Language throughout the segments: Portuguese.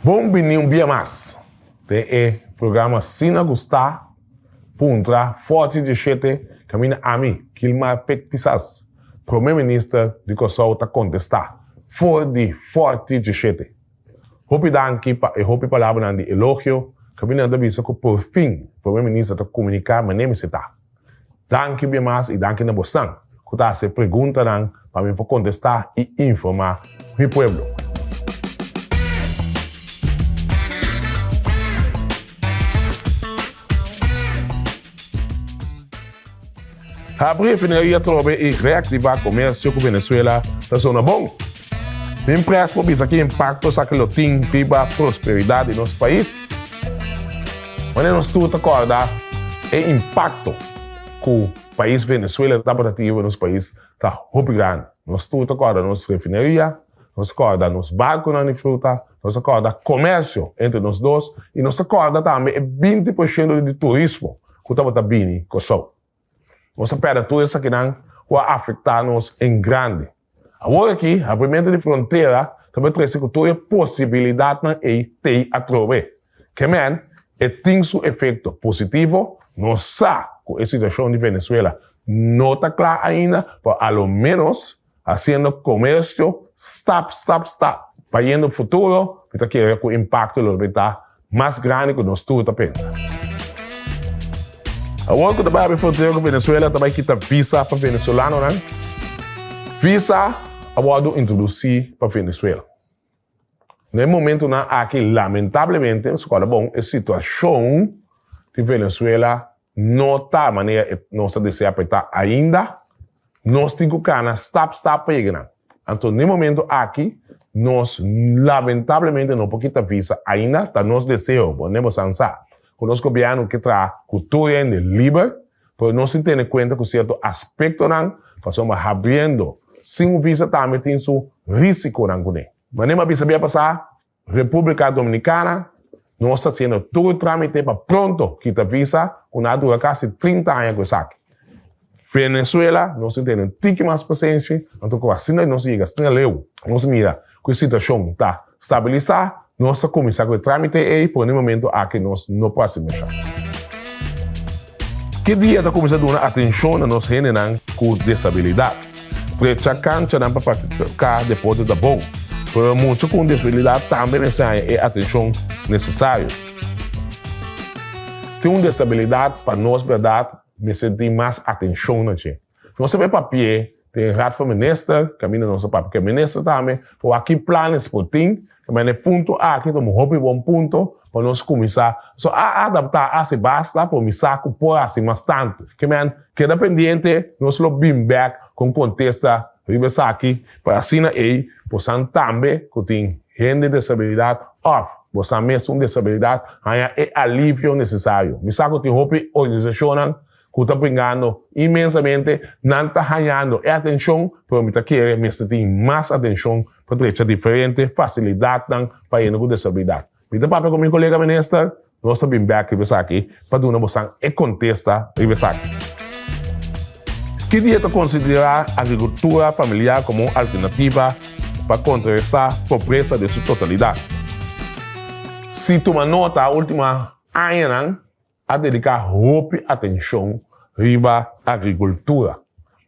Bom-vindo um dia mais. Tem o programa Sina Gustar, Puntra, Forte de Chete, caminha a mim, Kilmar Pek Pisas, Primeiro-Ministro de Kosovo está contestar, Forte de Chete. Hopi danki e hopi palavra de elogio, caminha da visa que por fim, o Primeiro-Ministro está comunicar, mas nem me está. Danke bem mais e danke na bostan, que está se perguntando para mim contestar e informar o povo. Abrir a refineria Trobe e reativar o comércio com Venezuela está sendo bom. Me impressa por isso que impacto sa que tem para a prosperidade do nosso país. Mas nós tudo acordar é impacto que o país Venezuela está batendo no nosso país está muito grande. Nós tudo acordar nossa refineria, nós acordar nos barcos de fruta, nós acordar comércio entre nós dois e nós acordar também 20% de turismo que está batendo em Kosovo. Nós esperamos tudo isso que não vai afetar-nos em grande. Agora aqui, a primeira de fronteira, também traz toda a possibilidade de ter a trobe. Que men, tem seu efeito positivo, nós sabemos que a situação de Venezuela não está clara ainda, mas ao menos, fazendo comércio, stop, para ir no futuro, para que o impacto está mais grande que nós todos pensamos. Agora que trabalha na fronteira com a Venezuela, também quita visa para venezuelano, né? Visa, agora introduzir para a Venezuela. No momento, aqui, lamentavelmente, a situação de Venezuela não está a maneira que nós desejamos apertar ainda. Nós temos que stop, pegar. Então, no momento aqui, nós, lamentavelmente, não podemos visa ainda, está nos desejos, podemos avançar. O nosso governo que traz cultura de livre, mas não se tem em conta que certo aspecto não, estamos abrindo, sem visa também tem seu risco não. Mas nem visa bem passar, República Dominicana, nós estamos fazendo todo o trâmite para pronto que a visa, uma dura quase 30 anos com isso aqui. Venezuela, nós temos um tique mais paciência, então com a vacina nós chegamos, nós mira que a situação está estabilizada. Nós começamos com o trâmite e, por um momento, aqui nós não podemos mexer. Que dia está começando a dar atenção a nós com disabilidade? Porque a cancha não para praticar depois da bom. Para muitos com disabilidade também necessita atenção necessária. Tem uma disabilidade para nós, verdade, necessita mais atenção. Nós sabemos papel, tem rato feminista, caminho nosso papel que é ministro também, por aqui planos por tem. Mas no ponto aqui, estamos um bom ponto para nós começar a adaptar a se basta para me saco por assim mais tanto. Que dependente, nós lo bim back com contexto ribesa aqui para assim aí, possam também que tem gente de disabilidade off, possam mesmo disabilidade, aí é alívio necessário. Me saco tem hope organização que está brigando imensamente, não está ganhando atenção, para me querer ter mais atenção para ter diferente facilidade para ir com disabilidade. Me dá papel com meu colega ministro, nós estamos bem aqui para dar uma moção e contesta aqui. Que dia tu considerar a agricultura familiar como alternativa para contrarrestar a pobreza de sua totalidade? Se tu nota a última ano, a dedicar atenção riba agricultura.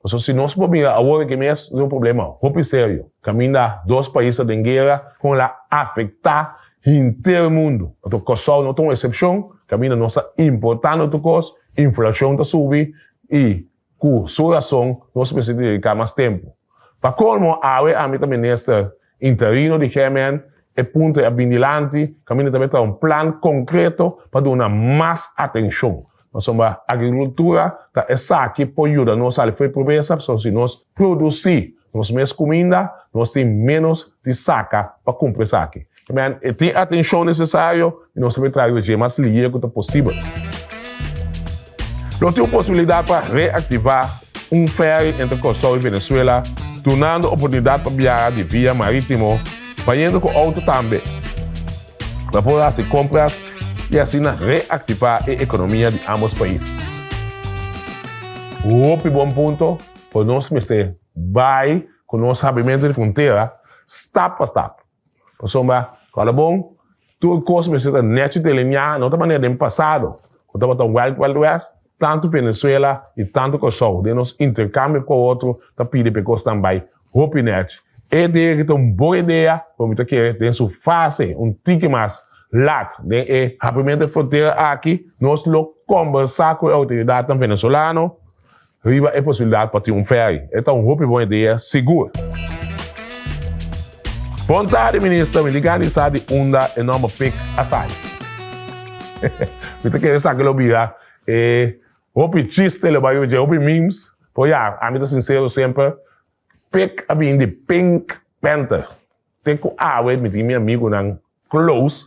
Então, se nós podemos agora que é um problema muito sério, caminha dois países de guerra com ela afetar inteiro mundo. Então, Kosovo não tem uma exceção, caminha nossa importante outra coisa, inflação está subindo e com sua razão nós precisamos dedicar mais tempo. Para como a mim também nesta interino de Gemen é ponto a bindilante, caminha também tem um plano concreto para dar mais atenção. Nós somos a agricultura, essa aqui pode ajudar nós a fazer pobreza, se nós produzir nossa mesma comida, nós temos menos de saca para comprar isso aqui. Tem atenção necessária e nós também trazemos o mais ligeiro que possível. Nós temos possibilidade para reativar um ferry entre Kosovo e Venezuela, tornando oportunidade para viajar de via marítimo, indo com auto também, para poder fazer compras e assim reativar a economia de ambos países. Outro bom ponto, para nós vai com o nosso abrimento de fronteira, step a step. Então, qual é bom? tudo coisa me senta net de linha, não da maneira do passado. Quando estava tão Wild West, tanto Venezuela e tanto Kosovo, de nos intercâmbio com o outro, da pide para coisa também, hope net. É de que uma boa ideia, como está aqui, tem sua fase, tique mais lat, de rapidamente fronteira aqui, nós lo conversar com a autoridade venezuelana, riba é possibilidade para ter ferry. Então, hope boa ideia, seguro. Bom tarde, ministro, me ligando e sabe onda enorme pick aside. Você quer saber o que é hope chiste, le vai dizer, hope memes, pois a mim tá sincero sempre, pick a mim de Pink Panther. Tem com me tem meu amigo não close,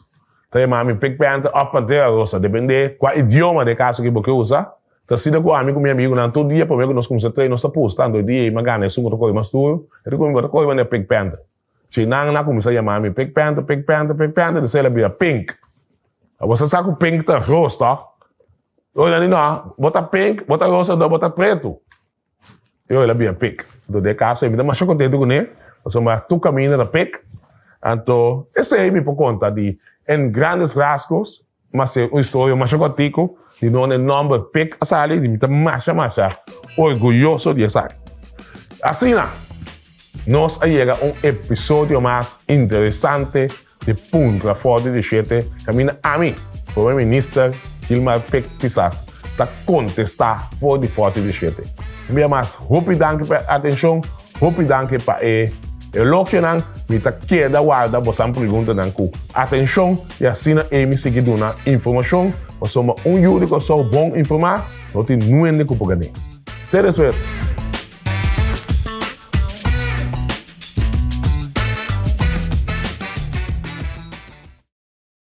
tem mami Pink Panther up até rosa, depende qual idioma de caso que você usa. Tá sendo com meu amigo não todo dia, por nós começamos a treinar, nós tá postando dia e magana, isso que coisa mais tudo, eu começo a coisa Pink Panther. Se não começa a chamar Pink Panther, de ser ele Pink. Você sabe que o Pink tá rosa, tá? Olha ali não, bota pink, bota rosa, bota preto. Eu ele bem pink. Do de casa, me dá mais contente com ele. Você vai tu caminho na pink. Então, esse aí me por conta de em grandes rasgos, mas é uma história mais contigo de não é nome pink a sair de me tá mais orgulhoso de sair. Assim, nós chega episódio mais interessante de Punto da Foto de Chete, camina a mim, o ministro Gilmar Pek Pisas, para contestar por de foto de chete. Minha mais, hope danke para atenção, hope danke para elogio não, me tá queda guarda, você me pergunta não com atenção e assim na me seguir dando informação, ou somos júri que sou bom informar, não tem nenhum que pode ganhar. Até depois.